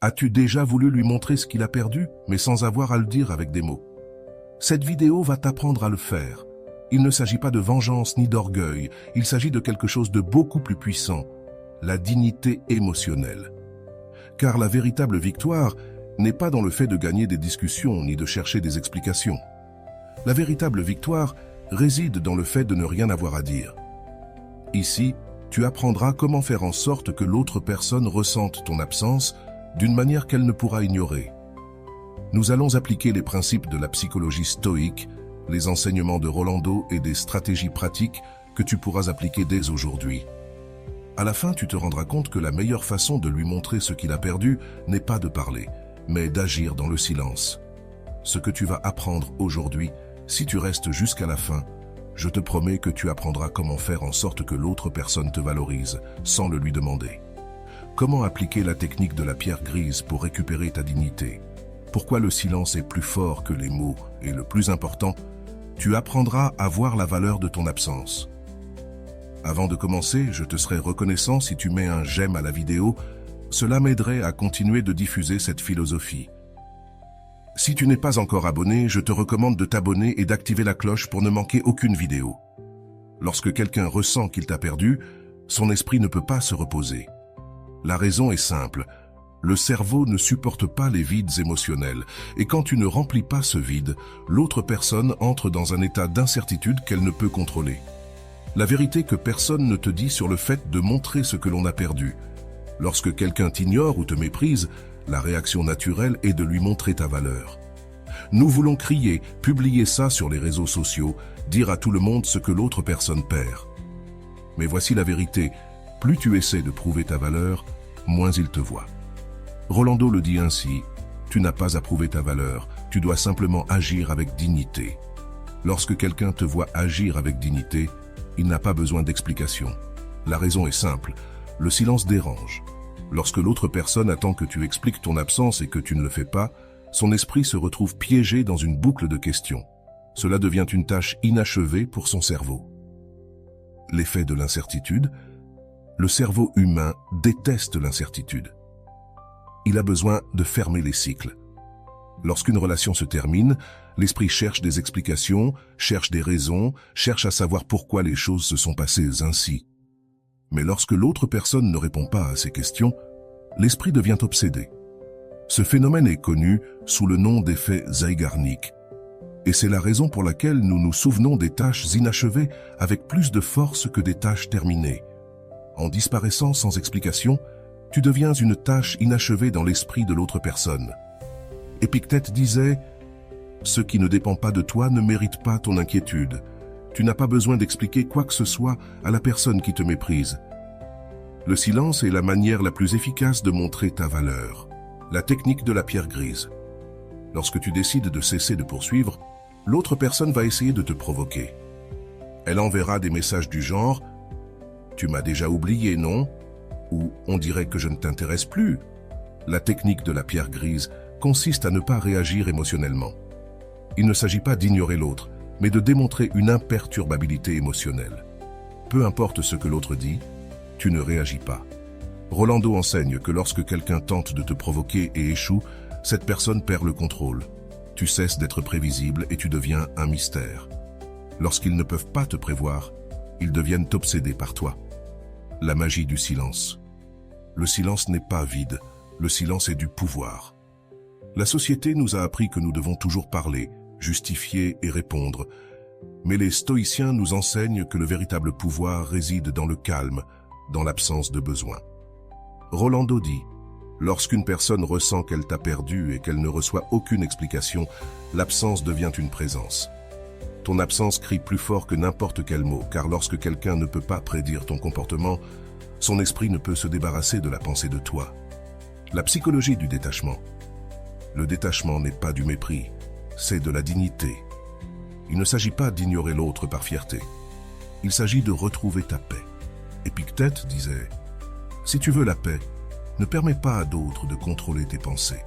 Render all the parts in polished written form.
As-tu déjà voulu lui montrer ce qu'il a perdu, mais sans avoir à le dire avec des mots? Cette vidéo va t'apprendre à le faire. Il ne s'agit pas de vengeance ni d'orgueil, il s'agit de quelque chose de beaucoup plus puissant, la dignité émotionnelle. Car la véritable victoire n'est pas dans le fait de gagner des discussions ni de chercher des explications. La véritable victoire réside dans le fait de ne rien avoir à dire. Ici, tu apprendras comment faire en sorte que l'autre personne ressente ton absence d'une manière qu'elle ne pourra ignorer. Nous allons appliquer les principes de la psychologie stoïque, les enseignements de Rolando et des stratégies pratiques que tu pourras appliquer dès aujourd'hui. À la fin, tu te rendras compte que la meilleure façon de lui montrer ce qu'il a perdu n'est pas de parler, mais d'agir dans le silence. Ce que tu vas apprendre aujourd'hui, si tu restes jusqu'à la fin, je te promets que tu apprendras comment faire en sorte que l'autre personne te valorise, sans le lui demander. Comment appliquer la technique de la pierre grise pour récupérer ta dignité? Pourquoi le silence est plus fort que les mots? Et le plus important, tu apprendras à voir la valeur de ton absence. Avant de commencer, je te serais reconnaissant si tu mets un j'aime à la vidéo. Cela m'aiderait à continuer de diffuser cette philosophie. Si tu n'es pas encore abonné, je te recommande de t'abonner et d'activer la cloche pour ne manquer aucune vidéo. Lorsque quelqu'un ressent qu'il t'a perdu, son esprit ne peut pas se reposer. La raison est simple. Le cerveau ne supporte pas les vides émotionnels, et quand tu ne remplis pas ce vide, l'autre personne entre dans un état d'incertitude qu'elle ne peut contrôler. La vérité que personne ne te dit sur le fait de montrer ce que l'on a perdu. Lorsque quelqu'un t'ignore ou te méprise, la réaction naturelle est de lui montrer ta valeur. Nous voulons crier, publier ça sur les réseaux sociaux, dire à tout le monde ce que l'autre personne perd. Mais voici la vérité, plus tu essaies de prouver ta valeur, moins il te voit. Rolando le dit ainsi, tu n'as pas à prouver ta valeur, tu dois simplement agir avec dignité. Lorsque quelqu'un te voit agir avec dignité, il n'a pas besoin d'explication. La raison est simple, le silence dérange. Lorsque l'autre personne attend que tu expliques ton absence et que tu ne le fais pas, son esprit se retrouve piégé dans une boucle de questions. Cela devient une tâche inachevée pour son cerveau. L'effet de l'incertitude, le cerveau humain déteste l'incertitude. Il a besoin de fermer les cycles. Lorsqu'une relation se termine, l'esprit cherche des explications, cherche des raisons, cherche à savoir pourquoi les choses se sont passées ainsi. Mais lorsque l'autre personne ne répond pas à ces questions, l'esprit devient obsédé. Ce phénomène est connu sous le nom d'effet Zeigarnik. Et c'est la raison pour laquelle nous nous souvenons des tâches inachevées avec plus de force que des tâches terminées. En disparaissant sans explication, tu deviens une tâche inachevée dans l'esprit de l'autre personne. Épictète disait « Ce qui ne dépend pas de toi ne mérite pas ton inquiétude. Tu n'as pas besoin d'expliquer quoi que ce soit à la personne qui te méprise. » Le silence est la manière la plus efficace de montrer ta valeur. La technique de la pierre grise. Lorsque tu décides de cesser de poursuivre, l'autre personne va essayer de te provoquer. Elle enverra des messages du genre « Tu m'as déjà oublié, non ?» ou « On dirait que je ne t'intéresse plus ». La technique de la pierre grise consiste à ne pas réagir émotionnellement. Il ne s'agit pas d'ignorer l'autre, mais de démontrer une imperturbabilité émotionnelle. Peu importe ce que l'autre dit, tu ne réagis pas. Rolando enseigne que lorsque quelqu'un tente de te provoquer et échoue, cette personne perd le contrôle. Tu cesses d'être prévisible et tu deviens un mystère. Lorsqu'ils ne peuvent pas te prévoir, ils deviennent obsédés par toi. La magie du silence. Le silence n'est pas vide, le silence est du pouvoir. La société nous a appris que nous devons toujours parler, justifier et répondre. Mais les stoïciens nous enseignent que le véritable pouvoir réside dans le calme, dans l'absence de besoin. Rolando dit, lorsqu'une personne ressent qu'elle t'a perdu et qu'elle ne reçoit aucune explication, l'absence devient une présence. Ton absence crie plus fort que n'importe quel mot, car lorsque quelqu'un ne peut pas prédire ton comportement, son esprit ne peut se débarrasser de la pensée de toi. La psychologie du détachement. Le détachement n'est pas du mépris, c'est de la dignité. Il ne s'agit pas d'ignorer l'autre par fierté. Il s'agit de retrouver ta paix. Épictète disait « Si tu veux la paix, ne permets pas à d'autres de contrôler tes pensées.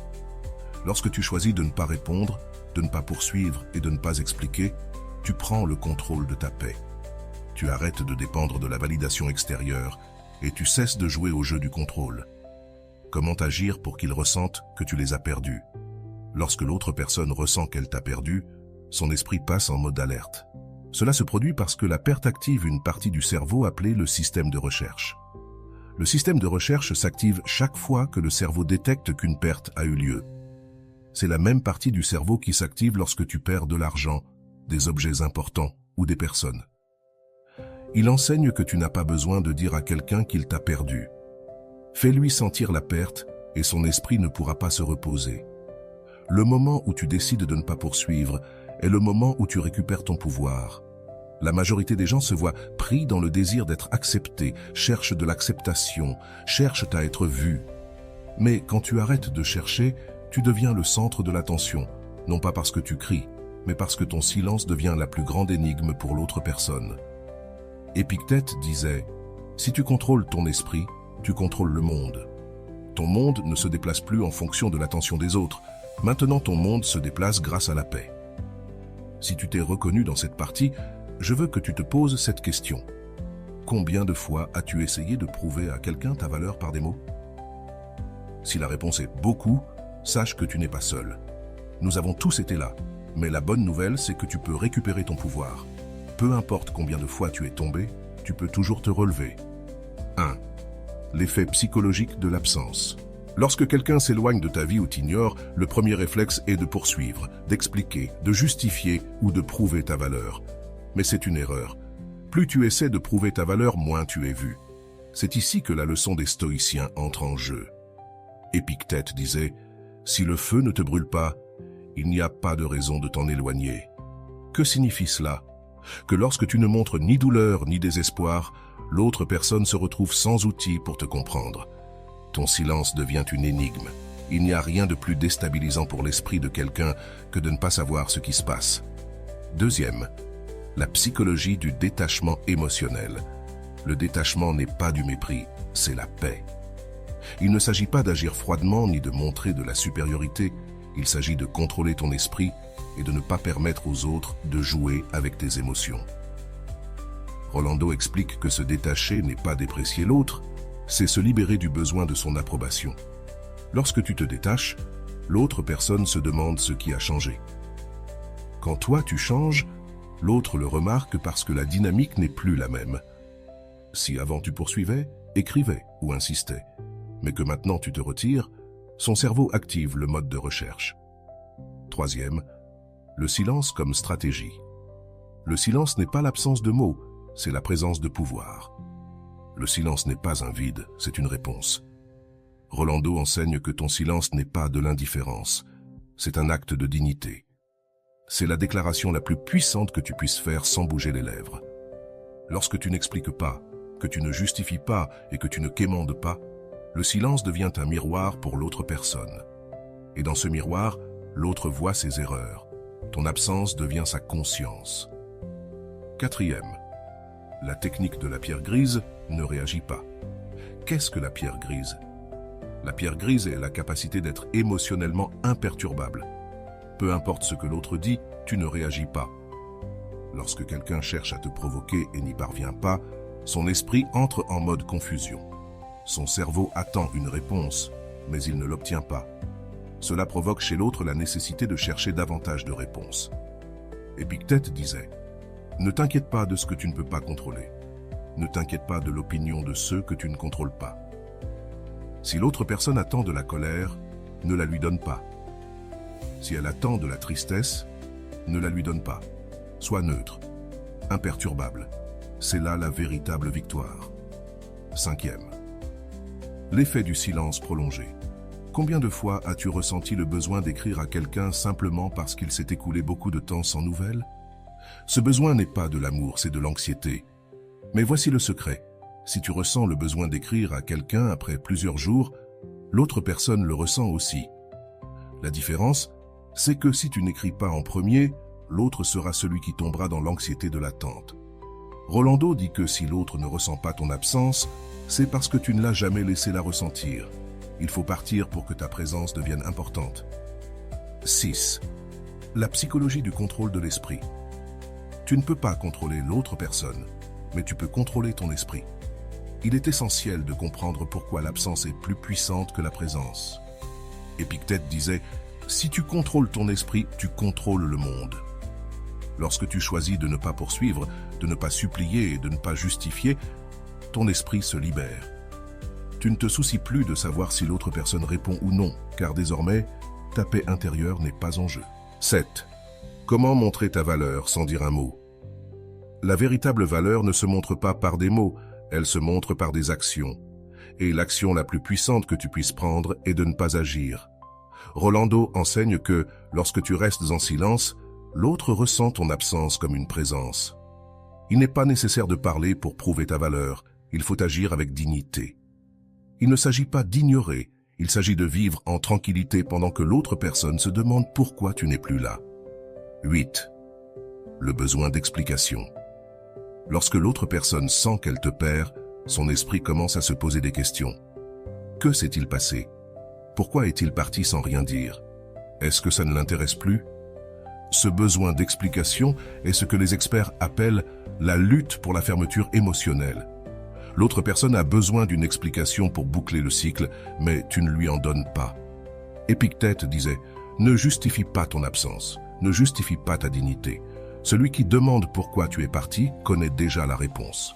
Lorsque tu choisis de ne pas répondre, de ne pas poursuivre et de ne pas expliquer, tu prends le contrôle de ta paix. Tu arrêtes de dépendre de la validation extérieure et tu cesses de jouer au jeu du contrôle. Comment agir pour qu'ils ressentent que tu les as perdus? Lorsque l'autre personne ressent qu'elle t'a perdu, son esprit passe en mode alerte. Cela se produit parce que la perte active une partie du cerveau appelée le système de recherche. Le système de recherche s'active chaque fois que le cerveau détecte qu'une perte a eu lieu. C'est la même partie du cerveau qui s'active lorsque tu perds de l'argent, des objets importants ou des personnes. Il enseigne que tu n'as pas besoin de dire à quelqu'un qu'il t'a perdu. Fais-lui sentir la perte et son esprit ne pourra pas se reposer. Le moment où tu décides de ne pas poursuivre est le moment où tu récupères ton pouvoir. La majorité des gens se voient pris dans le désir d'être acceptés, cherchent de l'acceptation, cherchent à être vus. Mais quand tu arrêtes de chercher, tu deviens le centre de l'attention, non pas parce que tu cries, mais parce que ton silence devient la plus grande énigme pour l'autre personne. Épictète disait « Si tu contrôles ton esprit, tu contrôles le monde. Ton monde ne se déplace plus en fonction de l'attention des autres. Maintenant, ton monde se déplace grâce à la paix. » Si tu t'es reconnu dans cette partie, je veux que tu te poses cette question. Combien de fois as-tu essayé de prouver à quelqu'un ta valeur par des mots? Si la réponse est beaucoup, sache que tu n'es pas seul. Nous avons tous été là, mais la bonne nouvelle, c'est que tu peux récupérer ton pouvoir. Peu importe combien de fois tu es tombé, tu peux toujours te relever. 1. L'effet psychologique de l'absence. Lorsque quelqu'un s'éloigne de ta vie ou t'ignore, le premier réflexe est de poursuivre, d'expliquer, de justifier ou de prouver ta valeur. Mais c'est une erreur. Plus tu essaies de prouver ta valeur, moins tu es vu. C'est ici que la leçon des stoïciens entre en jeu. Épictète disait « Si le feu ne te brûle pas, il n'y a pas de raison de t'en éloigner. » Que signifie cela? Que lorsque tu ne montres ni douleur ni désespoir, l'autre personne se retrouve sans outil pour te comprendre. Ton silence devient une énigme. Il n'y a rien de plus déstabilisant pour l'esprit de quelqu'un que de ne pas savoir ce qui se passe. Deuxième, la psychologie du détachement émotionnel. Le détachement n'est pas du mépris, c'est la paix. Il ne s'agit pas d'agir froidement ni de montrer de la supériorité, il s'agit de contrôler ton esprit et de ne pas permettre aux autres de jouer avec tes émotions. Rolando explique que se détacher n'est pas déprécier l'autre, c'est se libérer du besoin de son approbation. Lorsque tu te détaches, l'autre personne se demande ce qui a changé. Quand toi tu changes, l'autre le remarque parce que la dynamique n'est plus la même. Si avant tu poursuivais, écrivais ou insistais, mais que maintenant tu te retires, son cerveau active le mode de recherche. Troisième, le silence comme stratégie. Le silence n'est pas l'absence de mots, c'est la présence de pouvoir. Le silence n'est pas un vide, c'est une réponse. Rolando enseigne que ton silence n'est pas de l'indifférence, c'est un acte de dignité. C'est la déclaration la plus puissante que tu puisses faire sans bouger les lèvres. Lorsque tu n'expliques pas, que tu ne justifies pas et que tu ne quémandes pas, le silence devient un miroir pour l'autre personne. Et dans ce miroir, l'autre voit ses erreurs. Ton absence devient sa conscience. Quatrième, la technique de la pierre grise ne réagit pas. Qu'est-ce que la pierre grise? La pierre grise est la capacité d'être émotionnellement imperturbable. Peu importe ce que l'autre dit, tu ne réagis pas. Lorsque quelqu'un cherche à te provoquer et n'y parvient pas, son esprit entre en mode confusion. Son cerveau attend une réponse, mais il ne l'obtient pas. Cela provoque chez l'autre la nécessité de chercher davantage de réponses. Épictète disait « Ne t'inquiète pas de ce que tu ne peux pas contrôler. Ne t'inquiète pas de l'opinion de ceux que tu ne contrôles pas. Si l'autre personne attend de la colère, ne la lui donne pas. Si elle attend de la tristesse, ne la lui donne pas. Sois neutre, imperturbable. C'est là la véritable victoire. Cinquième. L'effet du silence prolongé. Combien de fois as-tu ressenti le besoin d'écrire à quelqu'un simplement parce qu'il s'est écoulé beaucoup de temps sans nouvelles? Ce besoin n'est pas de l'amour, c'est de l'anxiété. Mais voici le secret. Si tu ressens le besoin d'écrire à quelqu'un après plusieurs jours, l'autre personne le ressent aussi. La différence, c'est que si tu n'écris pas en premier, l'autre sera celui qui tombera dans l'anxiété de l'attente. Rolando dit que si l'autre ne ressent pas ton absence, c'est parce que tu ne l'as jamais laissé la ressentir. Il faut partir pour que ta présence devienne importante. 6. La psychologie du contrôle de l'esprit. Tu ne peux pas contrôler l'autre personne, mais tu peux contrôler ton esprit. Il est essentiel de comprendre pourquoi l'absence est plus puissante que la présence. Épictète disait « Si tu contrôles ton esprit, tu contrôles le monde ». Lorsque tu choisis de ne pas poursuivre, de ne pas supplier et de ne pas justifier, ton esprit se libère. Tu ne te soucies plus de savoir si l'autre personne répond ou non, car désormais, ta paix intérieure n'est pas en jeu. 7. Comment montrer ta valeur sans dire un mot? La véritable valeur ne se montre pas par des mots, elle se montre par des actions. Et l'action la plus puissante que tu puisses prendre est de ne pas agir. Rolando enseigne que, lorsque tu restes en silence, l'autre ressent ton absence comme une présence. Il n'est pas nécessaire de parler pour prouver ta valeur, il faut agir avec dignité. Il ne s'agit pas d'ignorer, il s'agit de vivre en tranquillité pendant que l'autre personne se demande pourquoi tu n'es plus là. 8. Le besoin d'explication. Lorsque l'autre personne sent qu'elle te perd, son esprit commence à se poser des questions. Que s'est-il passé? Pourquoi est-il parti sans rien dire? Est-ce que ça ne l'intéresse plus? Ce besoin d'explication est ce que les experts appellent la lutte pour la fermeture émotionnelle. L'autre personne a besoin d'une explication pour boucler le cycle, mais tu ne lui en donnes pas. Épictète disait « Ne justifie pas ton absence, ne justifie pas ta dignité. Celui qui demande pourquoi tu es parti connaît déjà la réponse. »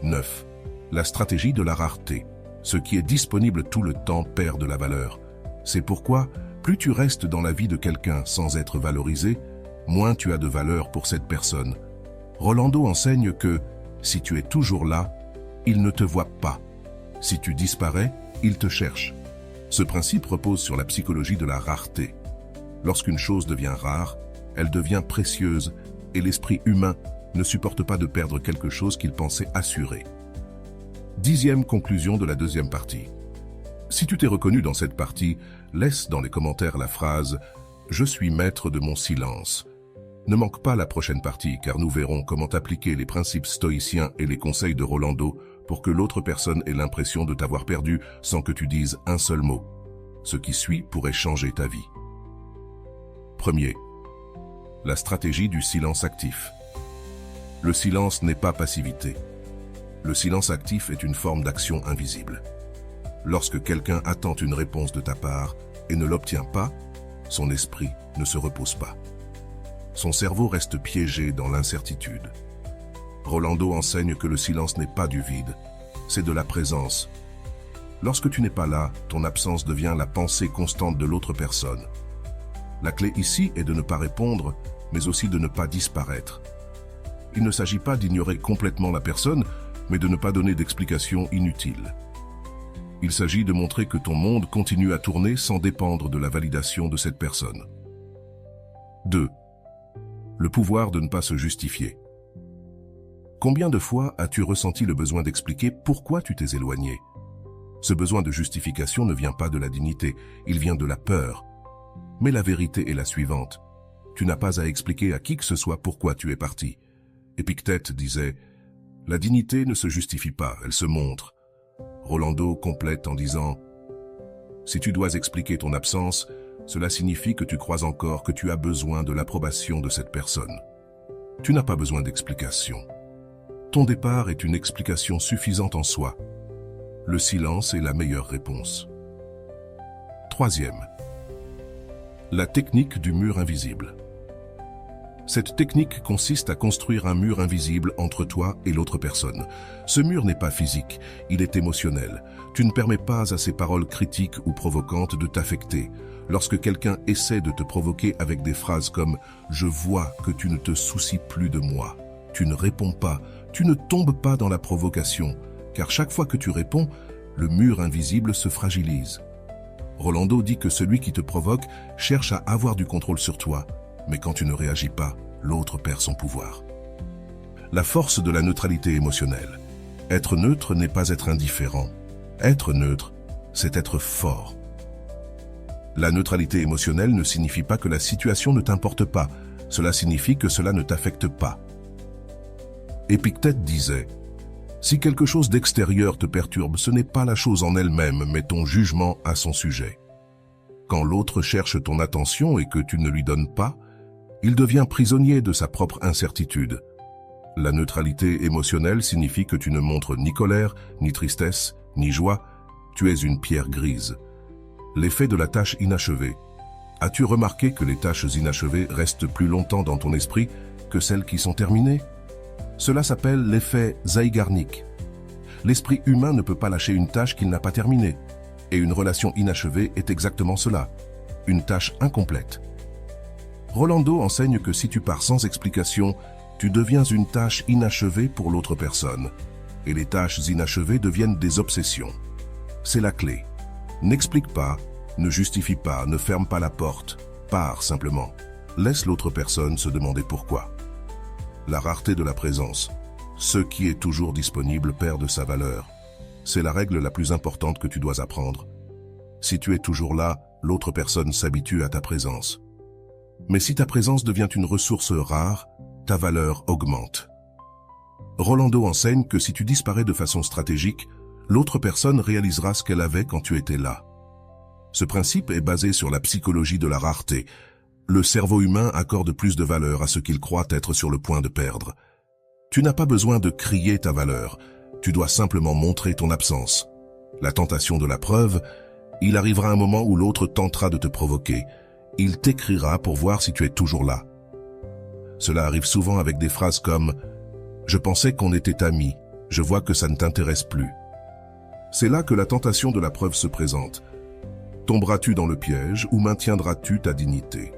9. La stratégie de la rareté. Ce qui est disponible tout le temps perd de la valeur. C'est pourquoi, plus tu restes dans la vie de quelqu'un sans être valorisé, moins tu as de valeur pour cette personne. Rolando enseigne que, si tu es toujours là, il ne te voit pas. Si tu disparais, il te cherche. Ce principe repose sur la psychologie de la rareté. Lorsqu'une chose devient rare, elle devient précieuse et l'esprit humain ne supporte pas de perdre quelque chose qu'il pensait assuré. 10e conclusion de la deuxième partie. Si tu t'es reconnu dans cette partie, laisse dans les commentaires la phrase « Je suis maître de mon silence ». Ne manque pas la prochaine partie car nous verrons comment appliquer les principes stoïciens et les conseils de Rolando pour que l'autre personne ait l'impression de t'avoir perdu sans que tu dises un seul mot. Ce qui suit pourrait changer ta vie. Premier, la stratégie du silence actif. Le silence n'est pas passivité. Le silence actif est une forme d'action invisible. Lorsque quelqu'un attend une réponse de ta part et ne l'obtient pas, son esprit ne se repose pas. Son cerveau reste piégé dans l'incertitude. Rolando enseigne que le silence n'est pas du vide, c'est de la présence. Lorsque tu n'es pas là, ton absence devient la pensée constante de l'autre personne. La clé ici est de ne pas répondre, mais aussi de ne pas disparaître. Il ne s'agit pas d'ignorer complètement la personne, mais de ne pas donner d'explications inutiles. Il s'agit de montrer que ton monde continue à tourner sans dépendre de la validation de cette personne. 2. Le pouvoir de ne pas se justifier. Combien de fois as-tu ressenti le besoin d'expliquer pourquoi tu t'es éloigné? Ce besoin de justification ne vient pas de la dignité, il vient de la peur. Mais la vérité est la suivante. Tu n'as pas à expliquer à qui que ce soit pourquoi tu es parti. Épictète disait « La dignité ne se justifie pas, elle se montre ». Rolando complète en disant « Si tu dois expliquer ton absence, cela signifie que tu crois encore que tu as besoin de l'approbation de cette personne. Tu n'as pas besoin d'explication. Ton départ est une explication suffisante en soi. Le silence est la meilleure réponse. 3e. La technique du mur invisible. Cette technique consiste à construire un mur invisible entre toi et l'autre personne. Ce mur n'est pas physique, il est émotionnel. Tu ne permets pas à ces paroles critiques ou provocantes de t'affecter. Lorsque quelqu'un essaie de te provoquer avec des phrases comme « Je vois que tu ne te soucies plus de moi », tu ne réponds pas, tu ne tombes pas dans la provocation, car chaque fois que tu réponds, le mur invisible se fragilise. Rolando dit que celui qui te provoque cherche à avoir du contrôle sur toi, mais quand tu ne réagis pas, l'autre perd son pouvoir. La force de la neutralité émotionnelle. Être neutre n'est pas être indifférent. Être neutre, c'est être fort. La neutralité émotionnelle ne signifie pas que la situation ne t'importe pas, cela signifie que cela ne t'affecte pas. Épictète disait « Si quelque chose d'extérieur te perturbe, ce n'est pas la chose en elle-même, mais ton jugement à son sujet. Quand l'autre cherche ton attention et que tu ne lui donnes pas, il devient prisonnier de sa propre incertitude. La neutralité émotionnelle signifie que tu ne montres ni colère, ni tristesse, ni joie. Tu es une pierre grise. L'effet de la tâche inachevée. As-tu remarqué que les tâches inachevées restent plus longtemps dans ton esprit que celles qui sont terminées? Cela s'appelle l'effet Zeigarnik. L'esprit humain ne peut pas lâcher une tâche qu'il n'a pas terminée. Et une relation inachevée est exactement cela, une tâche incomplète. Rolando enseigne que si tu pars sans explication, tu deviens une tâche inachevée pour l'autre personne. Et les tâches inachevées deviennent des obsessions. C'est la clé. N'explique pas, ne justifie pas, ne ferme pas la porte. Pars simplement. Laisse l'autre personne se demander pourquoi. La rareté de la présence. Ce qui est toujours disponible perd de sa valeur. C'est la règle la plus importante que tu dois apprendre. Si tu es toujours là, l'autre personne s'habitue à ta présence. Mais si ta présence devient une ressource rare, ta valeur augmente. Rolando enseigne que si tu disparais de façon stratégique, l'autre personne réalisera ce qu'elle avait quand tu étais là. Ce principe est basé sur la psychologie de la rareté. Le cerveau humain accorde plus de valeur à ce qu'il croit être sur le point de perdre. Tu n'as pas besoin de crier ta valeur, tu dois simplement montrer ton absence. La tentation de la preuve, il arrivera un moment où l'autre tentera de te provoquer. Il t'écrira pour voir si tu es toujours là. Cela arrive souvent avec des phrases comme « Je pensais qu'on était amis, je vois que ça ne t'intéresse plus ». C'est là que la tentation de la preuve se présente. Tomberas-tu dans le piège ou maintiendras-tu ta dignité?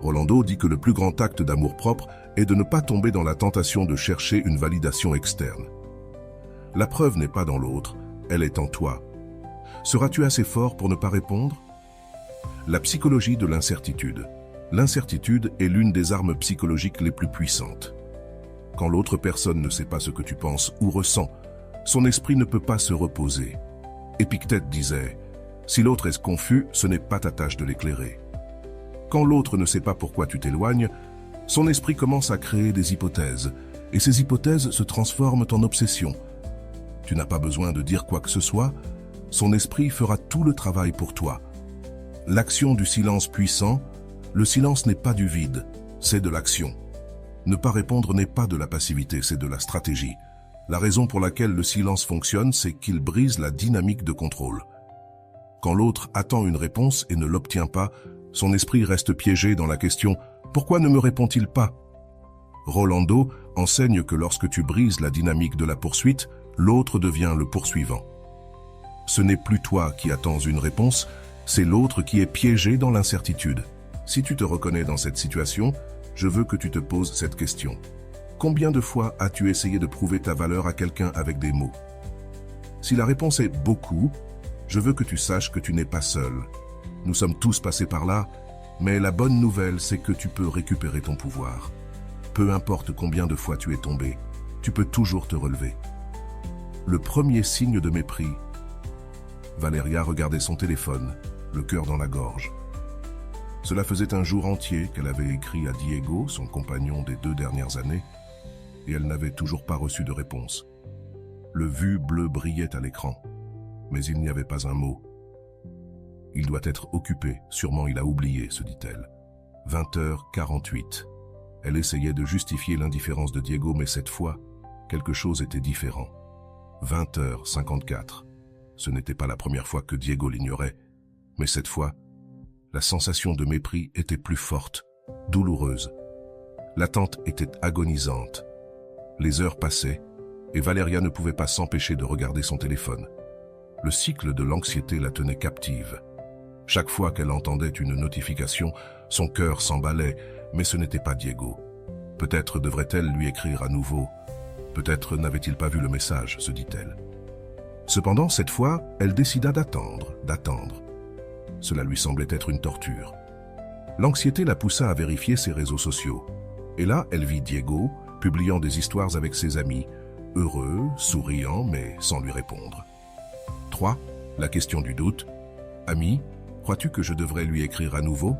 Rolando dit que le plus grand acte d'amour-propre est de ne pas tomber dans la tentation de chercher une validation externe. La preuve n'est pas dans l'autre, elle est en toi. Seras-tu assez fort pour ne pas répondre? La psychologie de l'incertitude. L'incertitude est l'une des armes psychologiques les plus puissantes. Quand l'autre personne ne sait pas ce que tu penses ou ressens, son esprit ne peut pas se reposer. Épictète disait « Si l'autre est confus, ce n'est pas ta tâche de l'éclairer ». Quand l'autre ne sait pas pourquoi tu t'éloignes, son esprit commence à créer des hypothèses, et ces hypothèses se transforment en obsessions. Tu n'as pas besoin de dire quoi que ce soit, son esprit fera tout le travail pour toi. L'action du silence puissant, le silence n'est pas du vide, c'est de l'action. Ne pas répondre n'est pas de la passivité, c'est de la stratégie. La raison pour laquelle le silence fonctionne, c'est qu'il brise la dynamique de contrôle. Quand l'autre attend une réponse et ne l'obtient pas, son esprit reste piégé dans la question « Pourquoi ne me répond-il pas ?» Rolando enseigne que lorsque tu brises la dynamique de la poursuite, l'autre devient le poursuivant. Ce n'est plus toi qui attends une réponse, c'est l'autre qui est piégé dans l'incertitude. Si tu te reconnais dans cette situation, je veux que tu te poses cette question. Combien de fois as-tu essayé de prouver ta valeur à quelqu'un avec des mots? Si la réponse est « beaucoup », je veux que tu saches que tu n'es pas seul. Nous sommes tous passés par là, mais la bonne nouvelle, c'est que tu peux récupérer ton pouvoir. Peu importe combien de fois tu es tombé, tu peux toujours te relever. Le premier signe de mépris. Valéria regardait son téléphone, le cœur dans la gorge. Cela faisait un jour entier qu'elle avait écrit à Diego, son compagnon des 2 dernières années, et elle n'avait toujours pas reçu de réponse. Le vu bleu brillait à l'écran, mais il n'y avait pas un mot. Il doit être occupé, sûrement il a oublié, se dit-elle. 20h48. Elle essayait de justifier l'indifférence de Diego, mais cette fois, quelque chose était différent. 20h54. Ce n'était pas la première fois que Diego l'ignorait, mais cette fois, la sensation de mépris était plus forte, douloureuse. L'attente était agonisante. Les heures passaient, et Valéria ne pouvait pas s'empêcher de regarder son téléphone. Le cycle de l'anxiété la tenait captive. Chaque fois qu'elle entendait une notification, son cœur s'emballait, mais ce n'était pas Diego. Peut-être devrait-elle lui écrire à nouveau. Peut-être n'avait-il pas vu le message, se dit-elle. Cependant, cette fois, elle décida d'attendre. Cela lui semblait être une torture. L'anxiété la poussa à vérifier ses réseaux sociaux. Et là, elle vit Diego, publiant des histoires avec ses amis, heureux, souriant, mais sans lui répondre. 3. La question du doute. « Ami, crois-tu que je devrais lui écrire à nouveau ?»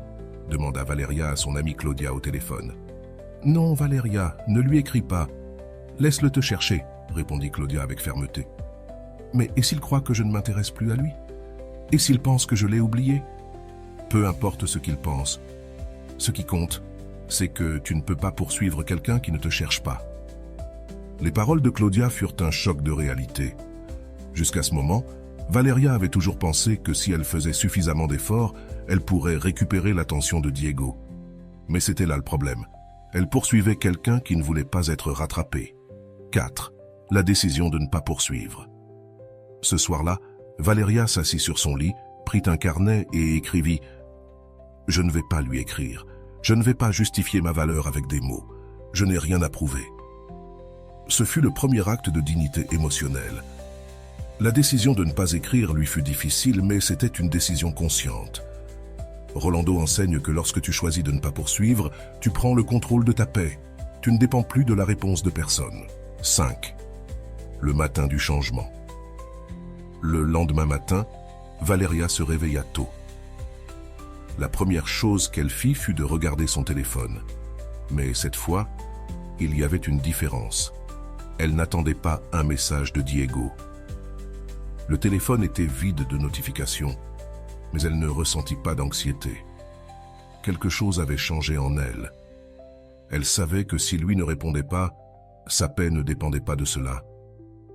demanda Valéria à son amie Claudia au téléphone. « Non, Valéria, ne lui écris pas. Laisse-le te chercher, » répondit Claudia avec fermeté. « Mais et s'il croit que je ne m'intéresse plus à lui? Et s'il pense que je l'ai oublié? Peu importe ce qu'il pense. Ce qui compte, c'est que tu ne peux pas poursuivre quelqu'un qui ne te cherche pas. Les paroles de Claudia furent un choc de réalité. Jusqu'à ce moment, Valeria avait toujours pensé que si elle faisait suffisamment d'efforts, elle pourrait récupérer l'attention de Diego. Mais c'était là le problème. Elle poursuivait quelqu'un qui ne voulait pas être rattrapé. 4. La décision de ne pas poursuivre. Ce soir-là, Valeria s'assit sur son lit, prit un carnet et écrivit « Je ne vais pas lui écrire. Je ne vais pas justifier ma valeur avec des mots. Je n'ai rien à prouver. » Ce fut le premier acte de dignité émotionnelle. La décision de ne pas écrire lui fut difficile, mais c'était une décision consciente. Rolando enseigne que lorsque tu choisis de ne pas poursuivre, tu prends le contrôle de ta paix. Tu ne dépends plus de la réponse de personne. 5. Le matin du changement. Le lendemain matin, Valeria se réveilla tôt. La première chose qu'elle fit fut de regarder son téléphone. Mais cette fois, il y avait une différence. Elle n'attendait pas un message de Diego. Le téléphone était vide de notifications, mais elle ne ressentit pas d'anxiété. Quelque chose avait changé en elle. Elle savait que si lui ne répondait pas, sa paix ne dépendait pas de cela.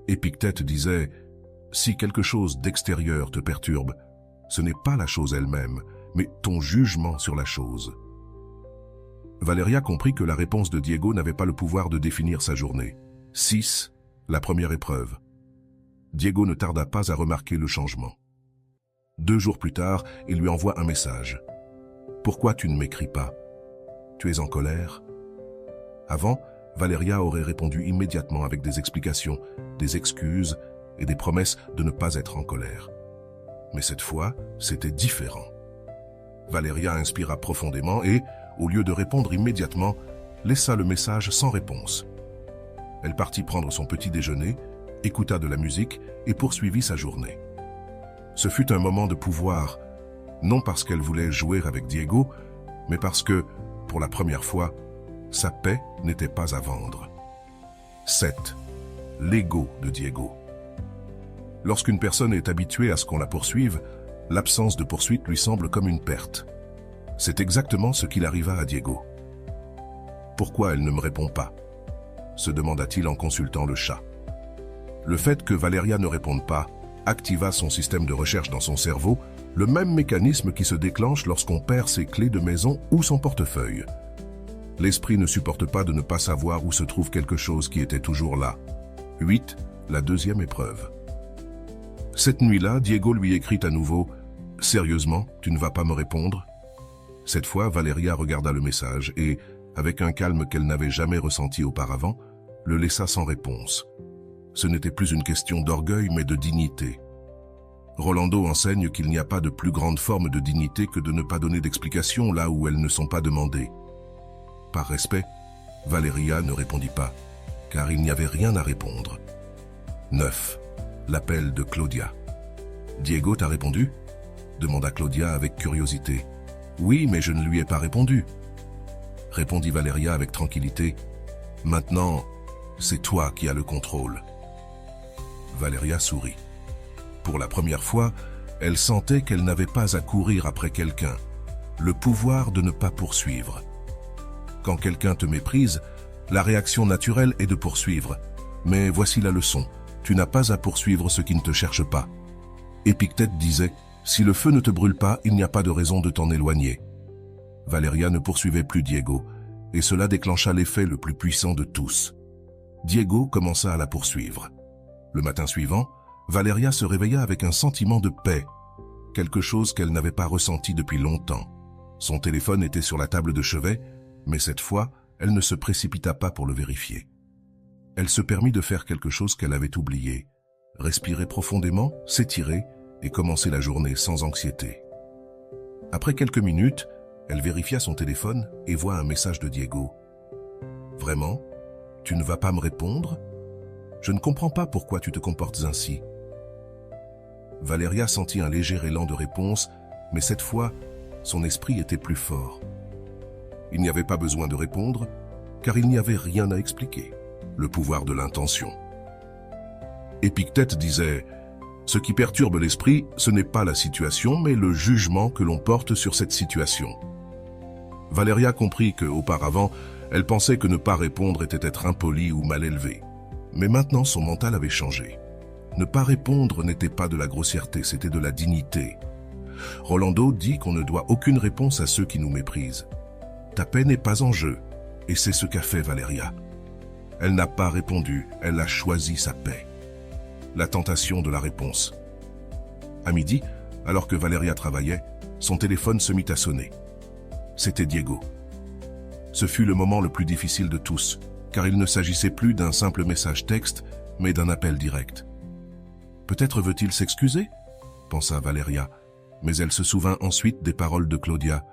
Épictète disait « Si quelque chose d'extérieur te perturbe, ce n'est pas la chose elle-même, mais ton jugement sur la chose. » Valeria comprit que la réponse de Diego n'avait pas le pouvoir de définir sa journée. 6. La première épreuve. Diego ne tarda pas à remarquer le changement. 2 jours plus tard, il lui envoie un message. « Pourquoi tu ne m'écris pas? Tu es en colère ?» Avant, Valeria aurait répondu immédiatement avec des explications, des excuses et des promesses de ne pas être en colère. Mais cette fois, c'était différent. Valeria inspira profondément et, au lieu de répondre immédiatement, laissa le message sans réponse. Elle partit prendre son petit déjeuner, écouta de la musique et poursuivit sa journée. Ce fut un moment de pouvoir, non parce qu'elle voulait jouer avec Diego, mais parce que, pour la première fois, sa paix n'était pas à vendre. 7. L'ego de Diego. Lorsqu'une personne est habituée à ce qu'on la poursuive, l'absence de poursuite lui semble comme une perte. C'est exactement ce qu'il arriva à Diego. « Pourquoi elle ne me répond pas ?» se demanda-t-il en consultant le chat. Le fait que Valeria ne réponde pas activa son système de recherche dans son cerveau, le même mécanisme qui se déclenche lorsqu'on perd ses clés de maison ou son portefeuille. L'esprit ne supporte pas de ne pas savoir où se trouve quelque chose qui était toujours là. 8. La deuxième épreuve. Cette nuit-là, Diego lui écrit à nouveau « Sérieusement, tu ne vas pas me répondre ?» Cette fois, Valeria regarda le message et, avec un calme qu'elle n'avait jamais ressenti auparavant, le laissa sans réponse. Ce n'était plus une question d'orgueil, mais de dignité. Rolando enseigne qu'il n'y a pas de plus grande forme de dignité que de ne pas donner d'explications là où elles ne sont pas demandées. Par respect, Valeria ne répondit pas, car il n'y avait rien à répondre. 9. L'appel de Claudia. « Diego t'a répondu ?» demanda Claudia avec curiosité. « Oui, mais je ne lui ai pas répondu. » répondit Valeria avec tranquillité. « Maintenant, c'est toi qui as le contrôle. » Valeria sourit. Pour la première fois, elle sentait qu'elle n'avait pas à courir après quelqu'un, le pouvoir de ne pas poursuivre. Quand quelqu'un te méprise, la réaction naturelle est de poursuivre. Mais voici la leçon, tu n'as pas à poursuivre ce qui ne te cherche pas. Épictète disait, si le feu ne te brûle pas, il n'y a pas de raison de t'en éloigner. Valeria ne poursuivait plus Diego, et cela déclencha l'effet le plus puissant de tous. Diego commença à la poursuivre. Le matin suivant, Valeria se réveilla avec un sentiment de paix, quelque chose qu'elle n'avait pas ressenti depuis longtemps. Son téléphone était sur la table de chevet, mais cette fois, elle ne se précipita pas pour le vérifier. Elle se permit de faire quelque chose qu'elle avait oublié, respirer profondément, s'étirer et commencer la journée sans anxiété. Après quelques minutes, elle vérifia son téléphone et voit un message de Diego. « Vraiment? Tu ne vas pas me répondre? Je ne comprends pas pourquoi tu te comportes ainsi. » Valeria sentit un léger élan de réponse, mais cette fois, son esprit était plus fort. Il n'y avait pas besoin de répondre, car il n'y avait rien à expliquer. Le pouvoir de l'intention. Épictète disait « Ce qui perturbe l'esprit, ce n'est pas la situation, mais le jugement que l'on porte sur cette situation. » Valeria comprit qu'auparavant, elle pensait que ne pas répondre était être impoli ou mal élevé. Mais maintenant, son mental avait changé. Ne pas répondre n'était pas de la grossièreté, c'était de la dignité. Rolando dit qu'on ne doit aucune réponse à ceux qui nous méprisent. Ta paix n'est pas en jeu, et c'est ce qu'a fait Valeria. Elle n'a pas répondu, elle a choisi sa paix. La tentation de la réponse. À midi, alors que Valeria travaillait, son téléphone se mit à sonner. C'était Diego. Ce fut le moment le plus difficile de tous, car il ne s'agissait plus d'un simple message texte, mais d'un appel direct. Peut-être veut-il s'excuser, pensa Valeria, mais elle se souvint ensuite des paroles de Claudia.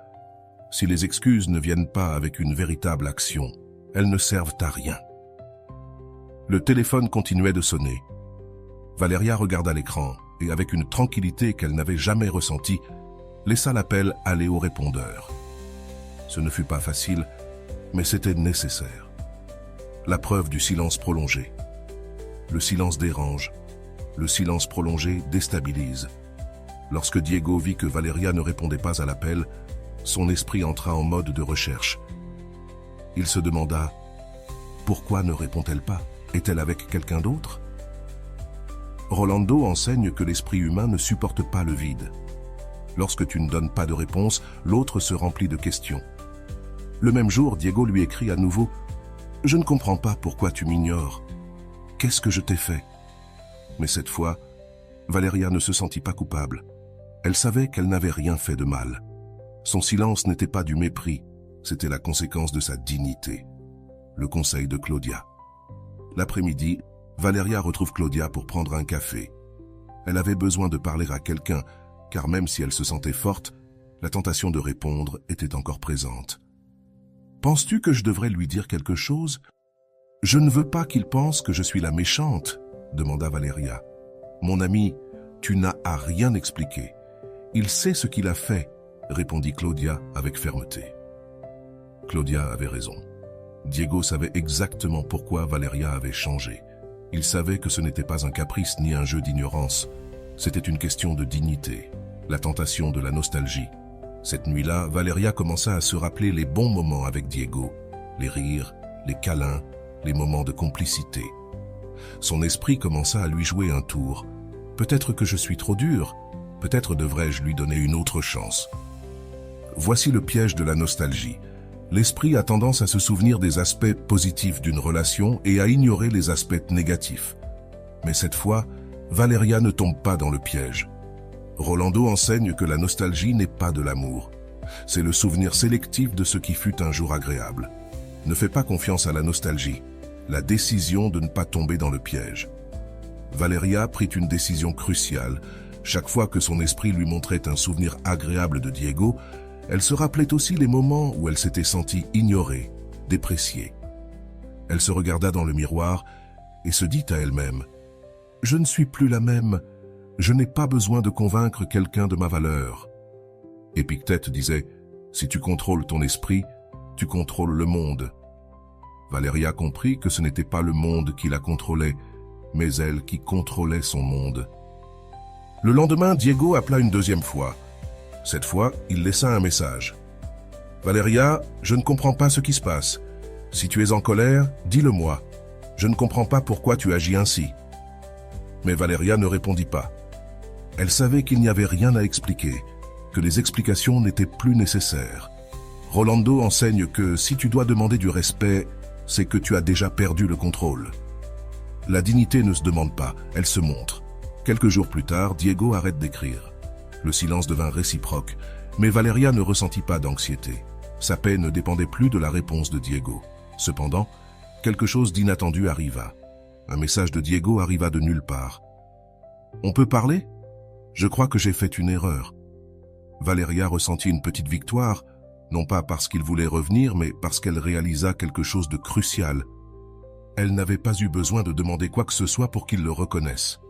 Si les excuses ne viennent pas avec une véritable action, elles ne servent à rien. Le téléphone continuait de sonner. Valeria regarda l'écran et, avec une tranquillité qu'elle n'avait jamais ressentie, laissa l'appel aller au répondeur. Ce ne fut pas facile, mais c'était nécessaire. La preuve du silence prolongé. Le silence dérange. Le silence prolongé déstabilise. Lorsque Diego vit que Valeria ne répondait pas à l'appel, son esprit entra en mode de recherche. Il se demanda « Pourquoi ne répond-elle pas? Est-elle avec quelqu'un d'autre ?» Rolando enseigne que l'esprit humain ne supporte pas le vide. Lorsque tu ne donnes pas de réponse, l'autre se remplit de questions. Le même jour, Diego lui écrit à nouveau « Je ne comprends pas pourquoi tu m'ignores. Qu'est-ce que je t'ai fait ?» Mais cette fois, Valeria ne se sentit pas coupable. Elle savait qu'elle n'avait rien fait de mal. Son silence n'était pas du mépris, c'était la conséquence de sa dignité. Le conseil de Claudia. L'après-midi, Valeria retrouve Claudia pour prendre un café. Elle avait besoin de parler à quelqu'un, car même si elle se sentait forte, la tentation de répondre était encore présente. « Penses-tu que je devrais lui dire quelque chose ? Je ne veux pas qu'il pense que je suis la méchante, » demanda Valeria. « Mon ami, tu n'as à rien expliqué. Il sait ce qu'il a fait, » répondit Claudia avec fermeté. Claudia avait raison. Diego savait exactement pourquoi Valeria avait changé. Il savait que ce n'était pas un caprice ni un jeu d'ignorance. C'était une question de dignité, la tentation de la nostalgie. Cette nuit-là, Valeria commença à se rappeler les bons moments avec Diego, les rires, les câlins, les moments de complicité. Son esprit commença à lui jouer un tour. Peut-être que je suis trop dur, peut-être devrais-je lui donner une autre chance. Voici le piège de la nostalgie. L'esprit a tendance à se souvenir des aspects positifs d'une relation et à ignorer les aspects négatifs. Mais cette fois, Valeria ne tombe pas dans le piège. Rolando enseigne que la nostalgie n'est pas de l'amour. C'est le souvenir sélectif de ce qui fut un jour agréable. Ne fais pas confiance à la nostalgie, la décision de ne pas tomber dans le piège. Valeria prit une décision cruciale. Chaque fois que son esprit lui montrait un souvenir agréable de Diego, elle se rappelait aussi les moments où elle s'était sentie ignorée, dépréciée. Elle se regarda dans le miroir et se dit à elle-même « Je ne suis plus la même. Je n'ai pas besoin de convaincre quelqu'un de ma valeur. » Épictète disait « Si tu contrôles ton esprit, tu contrôles le monde. » Valeria comprit que ce n'était pas le monde qui la contrôlait, mais elle qui contrôlait son monde. Le lendemain, Diego appela une deuxième fois. Cette fois, il laissa un message. « Valeria, je ne comprends pas ce qui se passe. Si tu es en colère, dis-le-moi. Je ne comprends pas pourquoi tu agis ainsi. » Mais Valeria ne répondit pas. Elle savait qu'il n'y avait rien à expliquer, que les explications n'étaient plus nécessaires. Rolando enseigne que si tu dois demander du respect, c'est que tu as déjà perdu le contrôle. La dignité ne se demande pas, elle se montre. Quelques jours plus tard, Diego arrête d'écrire. Le silence devint réciproque, mais Valeria ne ressentit pas d'anxiété. Sa paix ne dépendait plus de la réponse de Diego. Cependant, quelque chose d'inattendu arriva. Un message de Diego arriva de nulle part. « On peut parler ? Je crois que j'ai fait une erreur. » Valeria ressentit une petite victoire, non pas parce qu'il voulait revenir, mais parce qu'elle réalisa quelque chose de crucial. Elle n'avait pas eu besoin de demander quoi que ce soit pour qu'il le reconnaisse.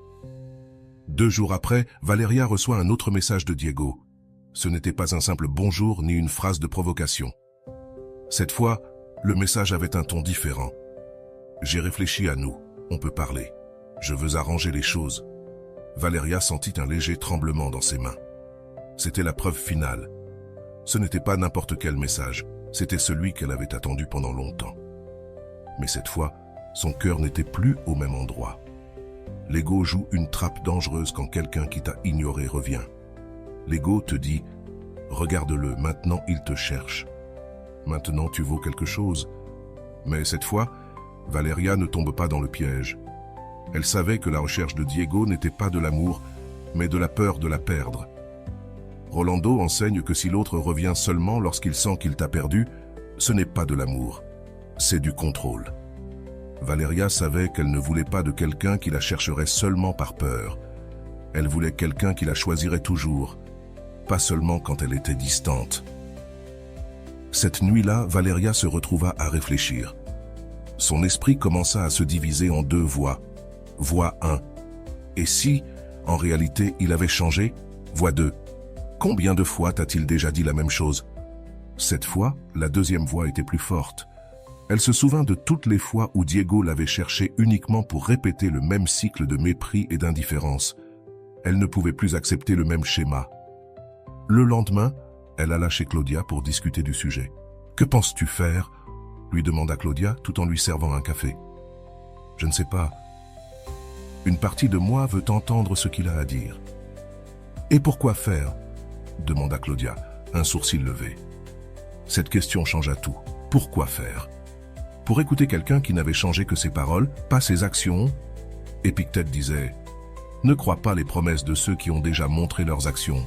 2 jours après, Valeria reçoit un autre message de Diego. Ce n'était pas un simple bonjour ni une phrase de provocation. Cette fois, le message avait un ton différent. « J'ai réfléchi à nous, on peut parler. Je veux arranger les choses. » Valeria sentit un léger tremblement dans ses mains. C'était la preuve finale. Ce n'était pas n'importe quel message, c'était celui qu'elle avait attendu pendant longtemps. Mais cette fois, Son cœur n'était plus au même endroit. L'ego joue une trappe dangereuse quand quelqu'un qui t'a ignoré revient. L'ego te dit « Regarde-le, maintenant il te cherche. Maintenant tu vaux quelque chose. » Mais cette fois, Valeria ne tombe pas dans le piège. Elle savait que la recherche de Diego n'était pas de l'amour, mais de la peur de la perdre. Rolando enseigne que si l'autre revient seulement lorsqu'il sent qu'il t'a perdu, ce n'est pas de l'amour, c'est du contrôle. Valeria savait qu'elle ne voulait pas de quelqu'un qui la chercherait seulement par peur. Elle voulait quelqu'un qui la choisirait toujours, pas seulement quand elle était distante. Cette nuit-là, Valeria se retrouva à réfléchir. Son esprit commença à se diviser en deux voies. Voie 1. Et si, en réalité, il avait changé? Voie 2. Combien de fois t'a-t-il déjà dit la même chose? Cette fois, la deuxième voix était plus forte. Elle se souvint de toutes les fois où Diego l'avait cherchée uniquement pour répéter le même cycle de mépris et d'indifférence. Elle ne pouvait plus accepter le même schéma. Le lendemain, elle alla chez Claudia pour discuter du sujet. « Que penses-tu faire ?» lui demanda Claudia tout en lui servant un café. « Je ne sais pas. Une partie de moi veut entendre ce qu'il a à dire. »« Et pourquoi faire ?» demanda Claudia, un sourcil levé. Cette question changea tout. Pourquoi faire? Pour écouter quelqu'un qui n'avait changé que ses paroles, pas ses actions? Épictète disait « Ne crois pas les promesses de ceux qui ont déjà montré leurs actions. »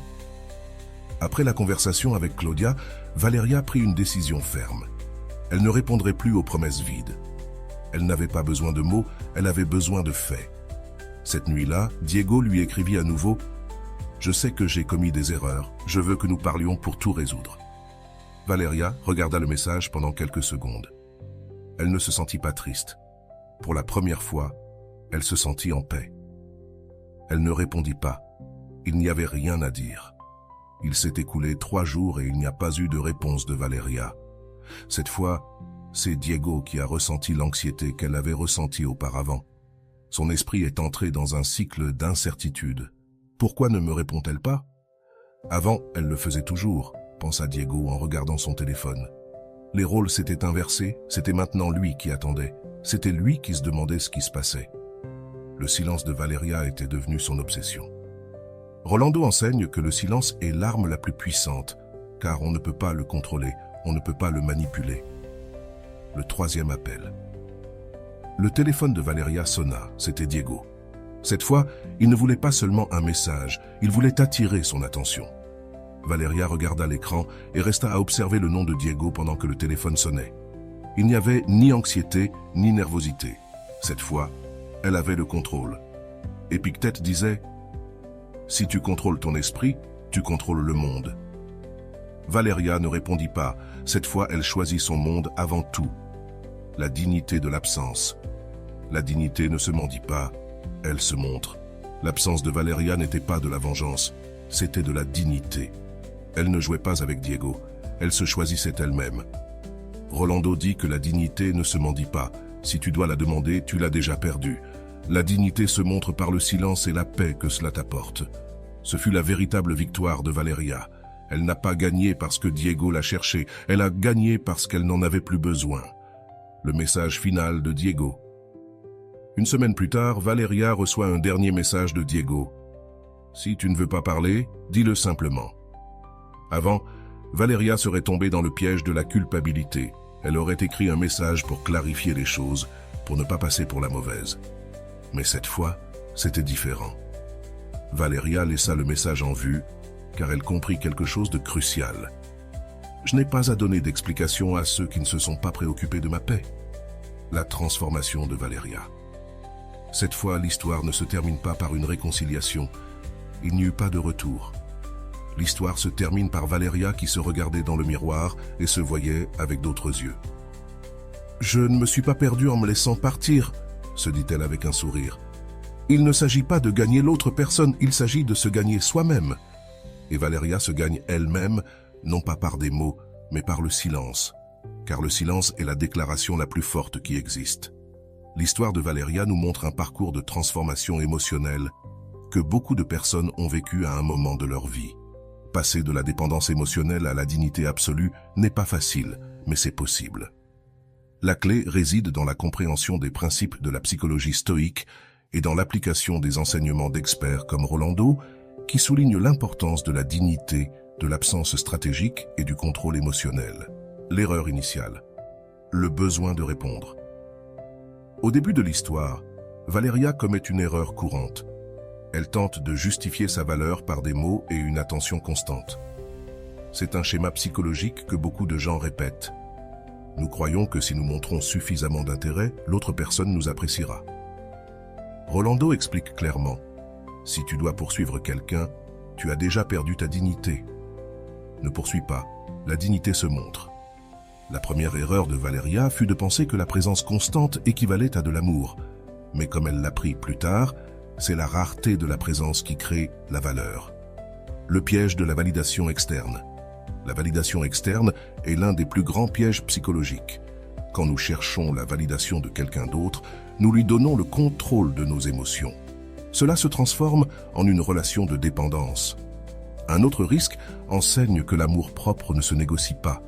Après la conversation avec Claudia, Valeria prit une décision ferme. Elle ne répondrait plus aux promesses vides. Elle n'avait pas besoin de mots, elle avait besoin de faits. Cette nuit-là, Diego lui écrivit à nouveau « Je sais que j'ai commis des erreurs, je veux que nous parlions pour tout résoudre. » Valeria regarda le message pendant quelques secondes. Elle ne se sentit pas triste. Pour la première fois, elle se sentit en paix. Elle ne répondit pas. Il n'y avait rien à dire. Il s'est écoulé 3 jours et il n'y a pas eu de réponse de Valeria. Cette fois, c'est Diego qui a ressenti l'anxiété qu'elle avait ressentie auparavant. Son esprit est entré dans un cycle d'incertitude. Pourquoi ne me répond-elle pas? Avant, elle le faisait toujours, pensa Diego en regardant son téléphone. Les rôles s'étaient inversés, c'était maintenant lui qui attendait. C'était lui qui se demandait ce qui se passait. Le silence de Valeria était devenu son obsession. Rolando enseigne que le silence est l'arme la plus puissante, car on ne peut pas le contrôler, on ne peut pas le manipuler. Le 3e appel. Le téléphone de Valeria sonna, c'était Diego. Cette fois, il ne voulait pas seulement un message, il voulait attirer son attention. Valeria regarda l'écran et resta à observer le nom de Diego pendant que le téléphone sonnait. Il n'y avait ni anxiété, ni nervosité. Cette fois, elle avait le contrôle. Épictète disait « Si tu contrôles ton esprit, tu contrôles le monde. » Valeria ne répondit pas. Cette fois, elle choisit son monde avant tout. La dignité de l'absence. La dignité ne se mendie pas, elle se montre. L'absence de Valeria n'était pas de la vengeance, c'était de la dignité. Elle ne jouait pas avec Diego, elle se choisissait elle-même. Rolando dit que la dignité ne se mendie pas. Si tu dois la demander, tu l'as déjà perdue. La dignité se montre par le silence et la paix que cela t'apporte. Ce fut la véritable victoire de Valeria. Elle n'a pas gagné parce que Diego l'a cherchée, elle a gagné parce qu'elle n'en avait plus besoin. Le message final de Diego. Une semaine plus tard, Valeria reçoit un dernier message de Diego. Si tu ne veux pas parler, dis-le simplement. Avant, Valeria serait tombée dans le piège de la culpabilité. Elle aurait écrit un message pour clarifier les choses, pour ne pas passer pour la mauvaise. Mais cette fois, c'était différent. Valeria laissa le message en vue, car elle comprit quelque chose de crucial. Je n'ai pas à donner d'explication à ceux qui ne se sont pas préoccupés de ma paix. La transformation de Valeria. Cette fois, l'histoire ne se termine pas par une réconciliation. Il n'y eut pas de retour. L'histoire se termine par Valeria qui se regardait dans le miroir et se voyait avec d'autres yeux. « Je ne me suis pas perdue en me laissant partir », se dit-elle avec un sourire. « Il ne s'agit pas de gagner l'autre personne, il s'agit de se gagner soi-même. » Et Valeria se gagne elle-même, non pas par des mots, mais par le silence. Car le silence est la déclaration la plus forte qui existe. L'histoire de Valeria nous montre un parcours de transformation émotionnelle que beaucoup de personnes ont vécu à un moment de leur vie. Passer de la dépendance émotionnelle à la dignité absolue n'est pas facile, mais c'est possible. La clé réside dans la compréhension des principes de la psychologie stoïque et dans l'application des enseignements d'experts comme Rolando, qui soulignent l'importance de la dignité, de l'absence stratégique et du contrôle émotionnel. L'erreur initiale. Le besoin de répondre. Au début de l'histoire, Valeria commet une erreur courante. Elle tente de justifier sa valeur par des mots et une attention constante. C'est un schéma psychologique que beaucoup de gens répètent. Nous croyons que si nous montrons suffisamment d'intérêt, l'autre personne nous appréciera. Rolando explique clairement, si tu dois poursuivre quelqu'un, tu as déjà perdu ta dignité. Ne poursuis pas, la dignité se montre. La première erreur de Valeria fut de penser que la présence constante équivalait à de l'amour. Mais comme elle l'apprit plus tard, c'est la rareté de la présence qui crée la valeur. Le piège de la validation externe. La validation externe est l'un des plus grands pièges psychologiques. Quand nous cherchons la validation de quelqu'un d'autre, nous lui donnons le contrôle de nos émotions. Cela se transforme en une relation de dépendance. Un autre risque enseigne que l'amour-propre ne se négocie pas.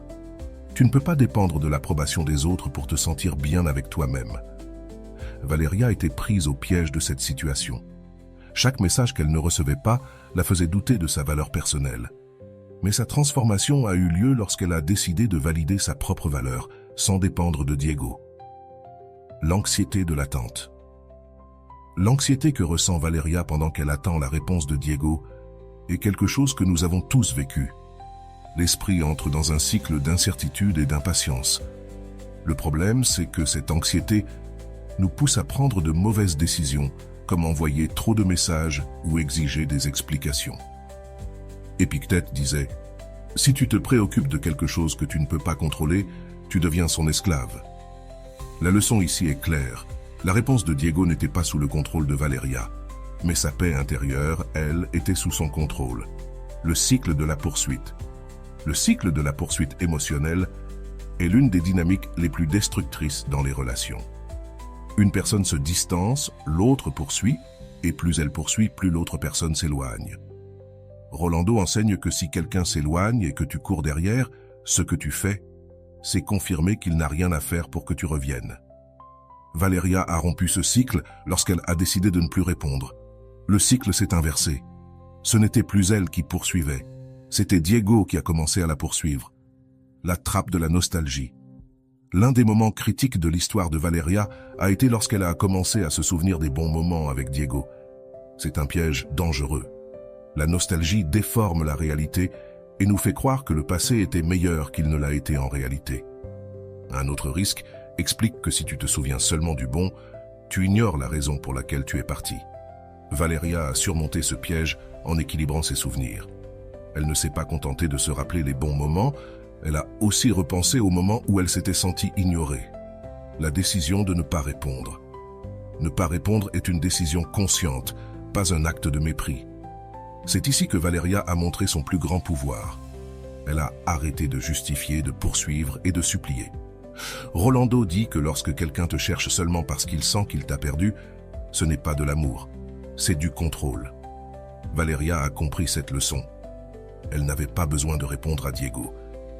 Tu ne peux pas dépendre de l'approbation des autres pour te sentir bien avec toi-même. Valeria était prise au piège de cette situation. Chaque message qu'elle ne recevait pas la faisait douter de sa valeur personnelle. Mais sa transformation a eu lieu lorsqu'elle a décidé de valider sa propre valeur, sans dépendre de Diego. L'anxiété de l'attente. L'anxiété que ressent Valeria pendant qu'elle attend la réponse de Diego est quelque chose que nous avons tous vécu. L'esprit entre dans un cycle d'incertitude et d'impatience. Le problème, c'est que cette anxiété nous pousse à prendre de mauvaises décisions, comme envoyer trop de messages ou exiger des explications. Épictète disait « Si tu te préoccupes de quelque chose que tu ne peux pas contrôler, tu deviens son esclave. » La leçon ici est claire. La réponse de Diego n'était pas sous le contrôle de Valeria, mais sa paix intérieure, elle, était sous son contrôle. Le cycle de la poursuite. Le cycle de la poursuite émotionnelle est l'une des dynamiques les plus destructrices dans les relations. Une personne se distance, l'autre poursuit, et plus elle poursuit, plus l'autre personne s'éloigne. Rolando enseigne que si quelqu'un s'éloigne et que tu cours derrière, ce que tu fais, c'est confirmer qu'il n'a rien à faire pour que tu reviennes. Valeria a rompu ce cycle lorsqu'elle a décidé de ne plus répondre. Le cycle s'est inversé. Ce n'était plus elle qui poursuivait, c'était Diego qui a commencé à la poursuivre. La trappe de la nostalgie. L'un des moments critiques de l'histoire de Valeria a été lorsqu'elle a commencé à se souvenir des bons moments avec Diego. C'est un piège dangereux. La nostalgie déforme la réalité et nous fait croire que le passé était meilleur qu'il ne l'a été en réalité. Un autre risque explique que si tu te souviens seulement du bon, tu ignores la raison pour laquelle tu es parti. Valeria a surmonté ce piège en équilibrant ses souvenirs. Elle ne s'est pas contentée de se rappeler les bons moments, elle a aussi repensé au moment où elle s'était sentie ignorée. La décision de ne pas répondre. Ne pas répondre est une décision consciente, pas un acte de mépris. C'est ici que Valeria a montré son plus grand pouvoir. Elle a arrêté de justifier, de poursuivre et de supplier. Rolando dit que lorsque quelqu'un te cherche seulement parce qu'il sent qu'il t'a perdu, ce n'est pas de l'amour, c'est du contrôle. Valeria a compris cette leçon. Elle n'avait pas besoin de répondre à Diego,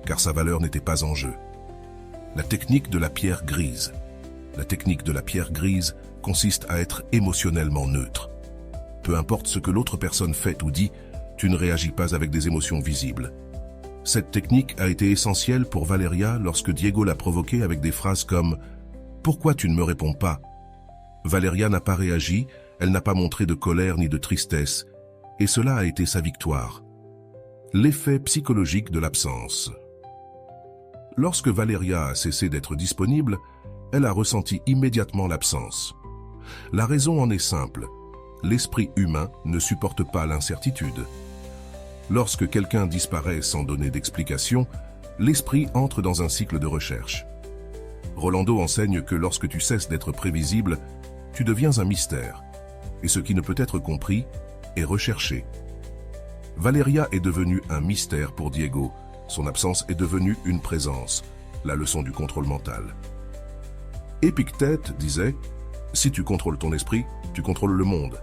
car sa valeur n'était pas en jeu. La technique de la pierre grise. La technique de la pierre grise consiste à être émotionnellement neutre. Peu importe ce que l'autre personne fait ou dit, tu ne réagis pas avec des émotions visibles. Cette technique a été essentielle pour Valeria lorsque Diego l'a provoquée avec des phrases comme « Pourquoi tu ne me réponds pas ?» Valeria n'a pas réagi, elle n'a pas montré de colère ni de tristesse, et cela a été sa victoire. L'effet psychologique de l'absence. Lorsque Valeria a cessé d'être disponible, elle a ressenti immédiatement l'absence. La raison en est simple. L'esprit humain ne supporte pas l'incertitude. Lorsque quelqu'un disparaît sans donner d'explication, l'esprit entre dans un cycle de recherche. Rolando enseigne que lorsque tu cesses d'être prévisible, tu deviens un mystère, et ce qui ne peut être compris est recherché. Valeria est devenue un mystère pour Diego, son absence est devenue une présence, la leçon du contrôle mental. Épictète disait « Si tu contrôles ton esprit, tu contrôles le monde ».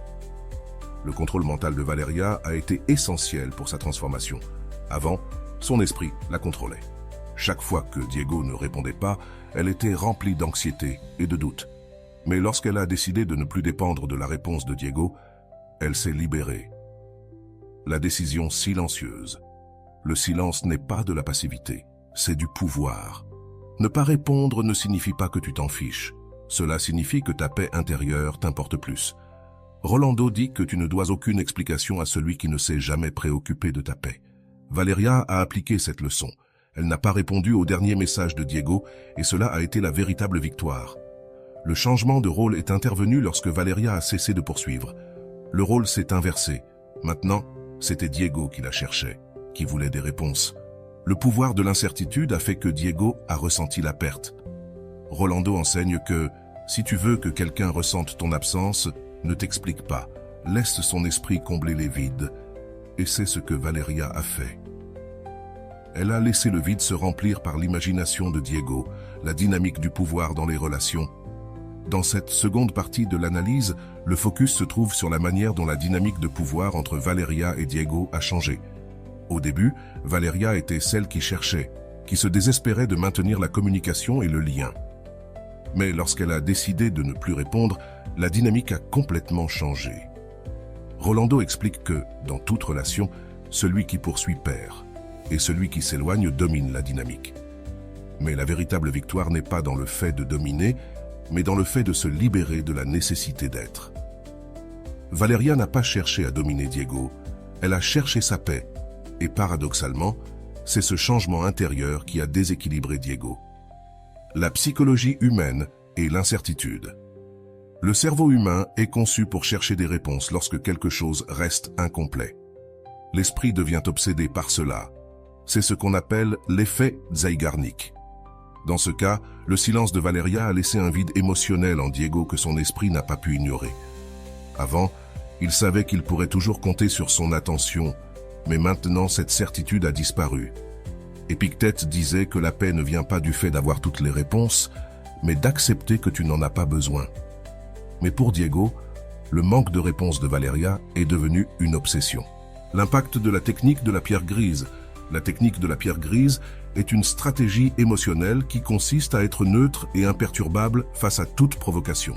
Le contrôle mental de Valeria a été essentiel pour sa transformation. Avant, son esprit la contrôlait. Chaque fois que Diego ne répondait pas, elle était remplie d'anxiété et de doute. Mais lorsqu'elle a décidé de ne plus dépendre de la réponse de Diego, elle s'est libérée. La décision silencieuse. Le silence n'est pas de la passivité, c'est du pouvoir. Ne pas répondre ne signifie pas que tu t'en fiches. Cela signifie que ta paix intérieure t'importe plus. Rolando dit que tu ne dois aucune explication à celui qui ne s'est jamais préoccupé de ta paix. Valeria a appliqué cette leçon. Elle n'a pas répondu au dernier message de Diego et cela a été la véritable victoire. Le changement de rôle est intervenu lorsque Valeria a cessé de poursuivre. Le rôle s'est inversé. Maintenant, c'était Diego qui la cherchait, qui voulait des réponses. Le pouvoir de l'incertitude a fait que Diego a ressenti la perte. Rolando enseigne que, si tu veux que quelqu'un ressente ton absence, ne t'explique pas, laisse son esprit combler les vides. Et c'est ce que Valeria a fait. Elle a laissé le vide se remplir par l'imagination de Diego, la dynamique du pouvoir dans les relations. Dans cette seconde partie de l'analyse, le focus se trouve sur la manière dont la dynamique de pouvoir entre Valeria et Diego a changé. Au début, Valeria était celle qui cherchait, qui se désespérait de maintenir la communication et le lien. Mais lorsqu'elle a décidé de ne plus répondre, la dynamique a complètement changé. Rolando explique que, dans toute relation, celui qui poursuit perd, et celui qui s'éloigne domine la dynamique. Mais la véritable victoire n'est pas dans le fait de dominer, mais dans le fait de se libérer de la nécessité d'être. Valeria n'a pas cherché à dominer Diego, elle a cherché sa paix, et paradoxalement, c'est ce changement intérieur qui a déséquilibré Diego. La psychologie humaine et l'incertitude. Le cerveau humain est conçu pour chercher des réponses lorsque quelque chose reste incomplet. L'esprit devient obsédé par cela. C'est ce qu'on appelle l'effet Zeigarnik. Dans ce cas, le silence de Valeria a laissé un vide émotionnel en Diego que son esprit n'a pas pu ignorer. Avant, il savait qu'il pourrait toujours compter sur son attention, mais maintenant cette certitude a disparu. Épictète disait que la paix ne vient pas du fait d'avoir toutes les réponses, mais d'accepter que tu n'en as pas besoin. Mais pour Diego, le manque de réponse de Valeria est devenu une obsession. L'impact de la technique de la pierre grise. La technique de la pierre grise est une stratégie émotionnelle qui consiste à être neutre et imperturbable face à toute provocation.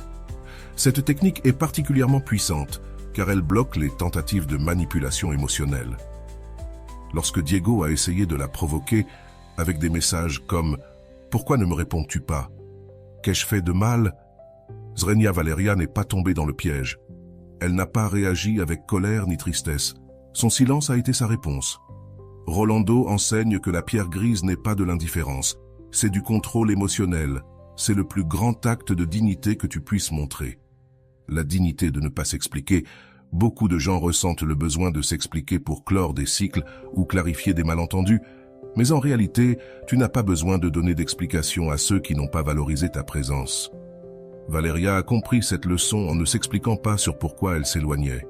Cette technique est particulièrement puissante car elle bloque les tentatives de manipulation émotionnelle. Lorsque Diego a essayé de la provoquer avec des messages comme « Pourquoi ne me réponds-tu pas ? Qu'ai-je fait de mal ?» Zrenia Valeria n'est pas tombée dans le piège. Elle n'a pas réagi avec colère ni tristesse. Son silence a été sa réponse. Rolando enseigne que la pierre grise n'est pas de l'indifférence, c'est du contrôle émotionnel, c'est le plus grand acte de dignité que tu puisses montrer. La dignité de ne pas s'expliquer. Beaucoup de gens ressentent le besoin de s'expliquer pour clore des cycles ou clarifier des malentendus, mais en réalité, tu n'as pas besoin de donner d'explications à ceux qui n'ont pas valorisé ta présence. Valeria a compris cette leçon en ne s'expliquant pas sur pourquoi elle s'éloignait.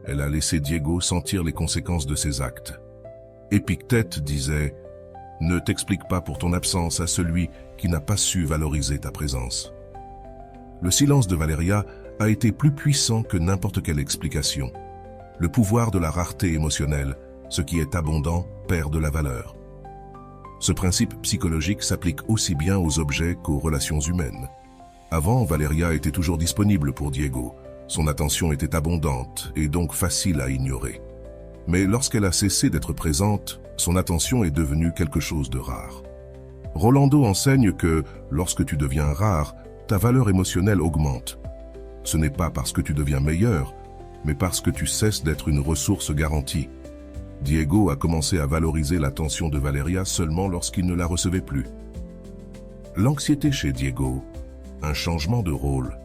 Elle a laissé Diego sentir les conséquences de ses actes. Épictète disait « Ne t'explique pas pour ton absence à celui qui n'a pas su valoriser ta présence ». Le silence de Valeria a été plus puissant que n'importe quelle explication. Le pouvoir de la rareté émotionnelle, ce qui est abondant, perd de la valeur. Ce principe psychologique s'applique aussi bien aux objets qu'aux relations humaines. Avant, Valeria était toujours disponible pour Diego. Son attention était abondante et donc facile à ignorer. Mais lorsqu'elle a cessé d'être présente, son attention est devenue quelque chose de rare. Rolando enseigne que, lorsque tu deviens rare, ta valeur émotionnelle augmente. Ce n'est pas parce que tu deviens meilleur, mais parce que tu cesses d'être une ressource garantie. Diego a commencé à valoriser l'attention de Valeria seulement lorsqu'il ne la recevait plus. L'anxiété chez Diego, un changement de rôle.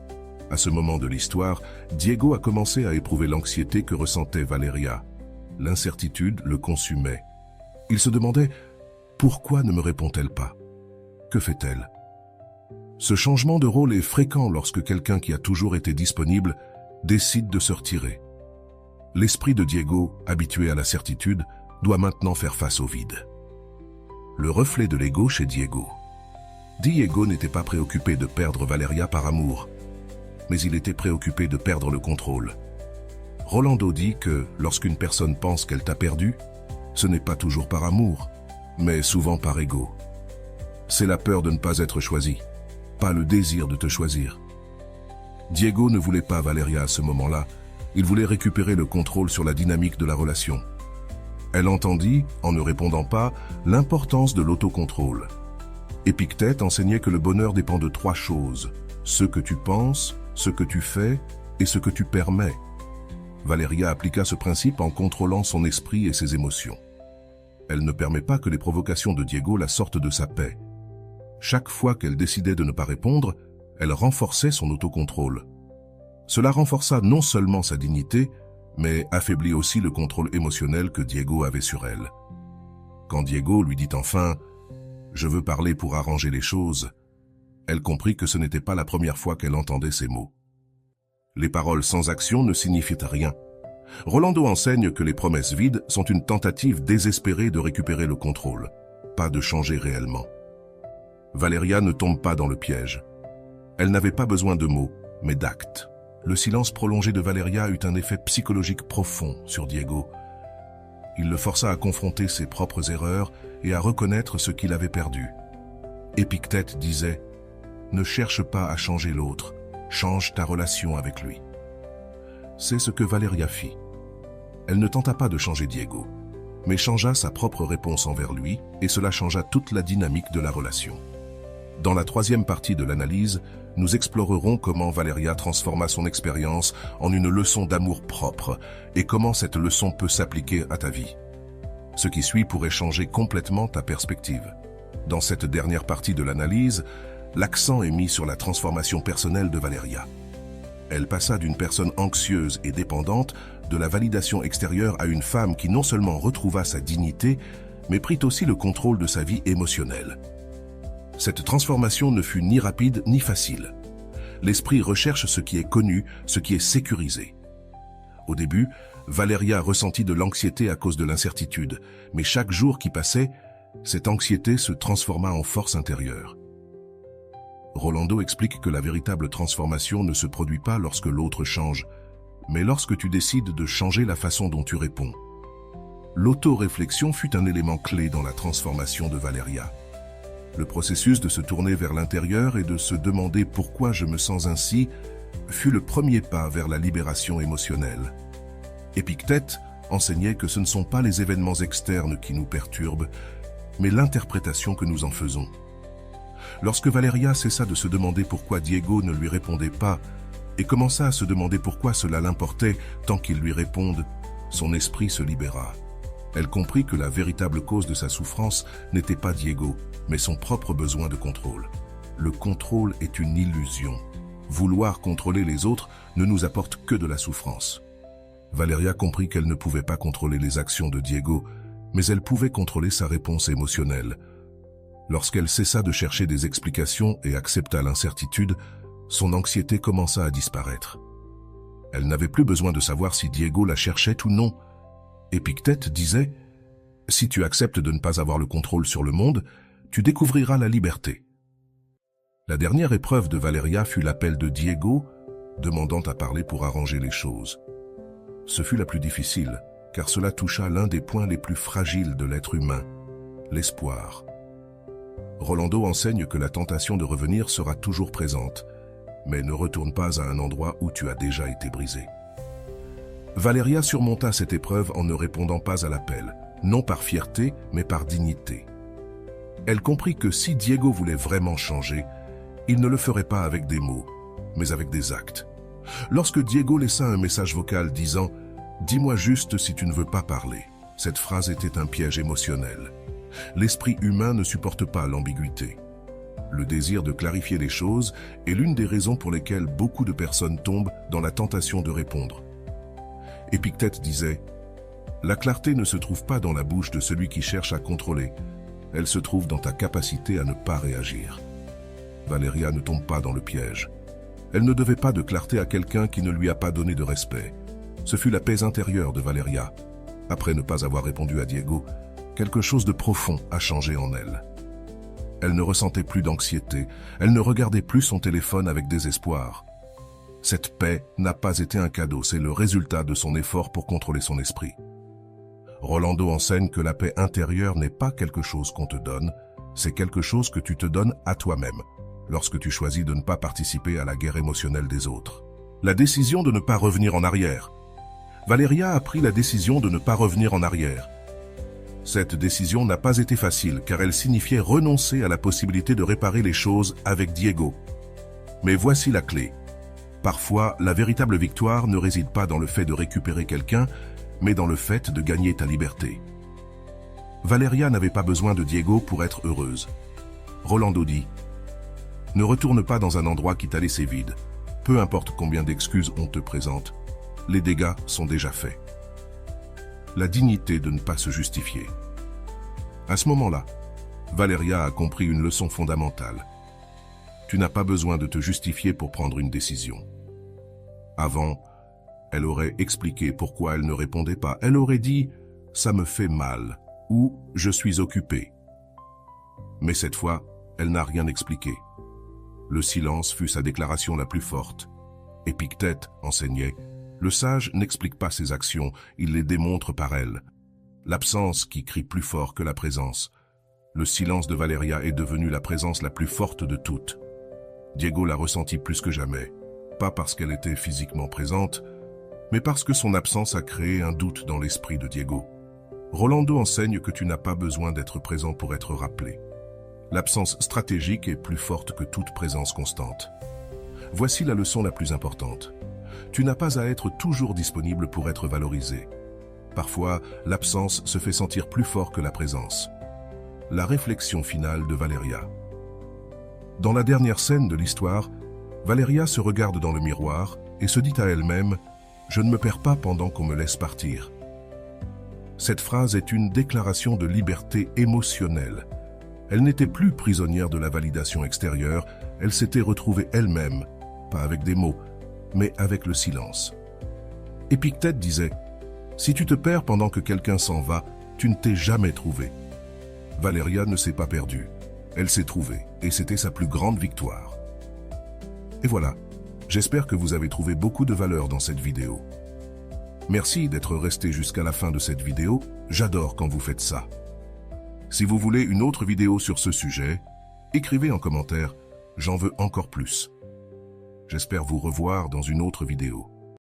À ce moment de l'histoire, Diego a commencé à éprouver l'anxiété que ressentait Valeria. L'incertitude le consumait. Il se demandait « Pourquoi ne me répond-elle pas ? Que fait-elle » Ce changement de rôle est fréquent lorsque quelqu'un qui a toujours été disponible décide de se retirer. L'esprit de Diego, habitué à la certitude, doit maintenant faire face au vide. Le reflet de l'ego chez Diego. Diego n'était pas préoccupé de perdre Valeria par amour, mais il était préoccupé de perdre le contrôle. Rolando dit que lorsqu'une personne pense qu'elle t'a perdu, ce n'est pas toujours par amour, mais souvent par ego. C'est la peur de ne pas être choisi, pas le désir de te choisir. Diego ne voulait pas Valeria à ce moment-là, il voulait récupérer le contrôle sur la dynamique de la relation. Elle entendit, en ne répondant pas, l'importance de l'autocontrôle. Épictète enseignait que le bonheur dépend de 3 choses, ce que tu penses, ce que tu fais et ce que tu permets. Valeria appliqua ce principe en contrôlant son esprit et ses émotions. Elle ne permet pas que les provocations de Diego la sortent de sa paix. Chaque fois qu'elle décidait de ne pas répondre, elle renforçait son autocontrôle. Cela renforça non seulement sa dignité, mais affaiblit aussi le contrôle émotionnel que Diego avait sur elle. Quand Diego lui dit enfin « Je veux parler pour arranger les choses », elle comprit que ce n'était pas la première fois qu'elle entendait ces mots. Les paroles sans action ne signifient rien. Rolando enseigne que les promesses vides sont une tentative désespérée de récupérer le contrôle, pas de changer réellement. Valeria ne tombe pas dans le piège. Elle n'avait pas besoin de mots, mais d'actes. Le silence prolongé de Valeria eut un effet psychologique profond sur Diego. Il le força à confronter ses propres erreurs et à reconnaître ce qu'il avait perdu. Épictète disait « Ne cherche pas à changer l'autre, change ta relation avec lui ». C'est ce que Valeria fit. Elle ne tenta pas de changer Diego, mais changea sa propre réponse envers lui et cela changea toute la dynamique de la relation. Dans la 3e partie de l'analyse, nous explorerons comment Valeria transforma son expérience en une leçon d'amour propre et comment cette leçon peut s'appliquer à ta vie. Ce qui suit pourrait changer complètement ta perspective. Dans cette dernière partie de l'analyse, l'accent est mis sur la transformation personnelle de Valeria. Elle passa d'une personne anxieuse et dépendante de la validation extérieure à une femme qui non seulement retrouva sa dignité, mais prit aussi le contrôle de sa vie émotionnelle. Cette transformation ne fut ni rapide ni facile. L'esprit recherche ce qui est connu, ce qui est sécurisé. Au début, Valeria ressentit de l'anxiété à cause de l'incertitude, mais chaque jour qui passait, cette anxiété se transforma en force intérieure. Rolando explique que la véritable transformation ne se produit pas lorsque l'autre change, mais lorsque tu décides de changer la façon dont tu réponds. L'auto-réflexion fut un élément clé dans la transformation de Valeria. Le processus de se tourner vers l'intérieur et de se demander pourquoi je me sens ainsi fut le premier pas vers la libération émotionnelle. Épictète enseignait que ce ne sont pas les événements externes qui nous perturbent, mais l'interprétation que nous en faisons. Lorsque Valeria cessa de se demander pourquoi Diego ne lui répondait pas et commença à se demander pourquoi cela l'importait tant qu'il lui réponde, son esprit se libéra. Elle comprit que la véritable cause de sa souffrance n'était pas Diego, mais son propre besoin de contrôle. Le contrôle est une illusion. Vouloir contrôler les autres ne nous apporte que de la souffrance. Valeria comprit qu'elle ne pouvait pas contrôler les actions de Diego, mais elle pouvait contrôler sa réponse émotionnelle. Lorsqu'elle cessa de chercher des explications et accepta l'incertitude, son anxiété commença à disparaître. Elle n'avait plus besoin de savoir si Diego la cherchait ou non. Épictète disait « Si tu acceptes de ne pas avoir le contrôle sur le monde, tu découvriras la liberté. » La dernière épreuve de Valeria fut l'appel de Diego, demandant à parler pour arranger les choses. Ce fut la plus difficile, car cela toucha l'un des points les plus fragiles de l'être humain, l'espoir. Rolando enseigne que la tentation de revenir sera toujours présente, mais ne retourne pas à un endroit où tu as déjà été brisé. Valeria surmonta cette épreuve en ne répondant pas à l'appel, non par fierté, mais par dignité. Elle comprit que si Diego voulait vraiment changer, il ne le ferait pas avec des mots, mais avec des actes. Lorsque Diego laissa un message vocal disant « Dis-moi juste si tu ne veux pas parler », cette phrase était un piège émotionnel. L'esprit humain ne supporte pas l'ambiguïté. Le désir de clarifier les choses est l'une des raisons pour lesquelles beaucoup de personnes tombent dans la tentation de répondre. Épictète disait « La clarté ne se trouve pas dans la bouche de celui qui cherche à contrôler, elle se trouve dans ta capacité à ne pas réagir. » Valeria ne tombe pas dans le piège. Elle ne devait pas de clarté à quelqu'un qui ne lui a pas donné de respect. Ce fut la paix intérieure de Valeria. Après ne pas avoir répondu à Diego, quelque chose de profond a changé en elle. Elle ne ressentait plus d'anxiété, elle ne regardait plus son téléphone avec désespoir. Cette paix n'a pas été un cadeau, c'est le résultat de son effort pour contrôler son esprit. Rolando enseigne que la paix intérieure n'est pas quelque chose qu'on te donne, c'est quelque chose que tu te donnes à toi-même, lorsque tu choisis de ne pas participer à la guerre émotionnelle des autres. La décision de ne pas revenir en arrière. Valeria a pris la décision de ne pas revenir en arrière. Cette décision n'a pas été facile car elle signifiait renoncer à la possibilité de réparer les choses avec Diego. Mais voici la clé. Parfois, la véritable victoire ne réside pas dans le fait de récupérer quelqu'un, mais dans le fait de gagner ta liberté. Valeria n'avait pas besoin de Diego pour être heureuse. Rolando dit « Ne retourne pas dans un endroit qui t'a laissé vide. Peu importe combien d'excuses on te présente, les dégâts sont déjà faits. » La dignité de ne pas se justifier. À ce moment-là, Valeria a compris une leçon fondamentale. Tu n'as pas besoin de te justifier pour prendre une décision. Avant, elle aurait expliqué pourquoi elle ne répondait pas. Elle aurait dit « ça me fait mal » ou « je suis occupée ». Mais cette fois, elle n'a rien expliqué. Le silence fut sa déclaration la plus forte. Épictète enseignait « le sage n'explique pas ses actions, il les démontre par elles ». L'absence qui crie plus fort que la présence. Le silence de Valeria est devenu la présence la plus forte de toutes. Diego l'a ressenti plus que jamais, pas parce qu'elle était physiquement présente, mais parce que son absence a créé un doute dans l'esprit de Diego. Rolando enseigne que tu n'as pas besoin d'être présent pour être rappelé. L'absence stratégique est plus forte que toute présence constante. Voici la leçon la plus importante. Tu n'as pas à être toujours disponible pour être valorisé. Parfois, l'absence se fait sentir plus fort que la présence. La réflexion finale de Valeria. Dans la dernière scène de l'histoire, Valeria se regarde dans le miroir et se dit à elle-même « Je ne me perds pas pendant qu'on me laisse partir ». Cette phrase est une déclaration de liberté émotionnelle. Elle n'était plus prisonnière de la validation extérieure, elle s'était retrouvée elle-même, pas avec des mots, mais avec le silence. Épictète disait « Si tu te perds pendant que quelqu'un s'en va, tu ne t'es jamais trouvé ». Valeria ne s'est pas perdue. Elle s'est trouvée, et c'était sa plus grande victoire. Et voilà, j'espère que vous avez trouvé beaucoup de valeur dans cette vidéo. Merci d'être resté jusqu'à la fin de cette vidéo, j'adore quand vous faites ça. Si vous voulez une autre vidéo sur ce sujet, écrivez en commentaire « J'en veux encore plus ». J'espère vous revoir dans une autre vidéo.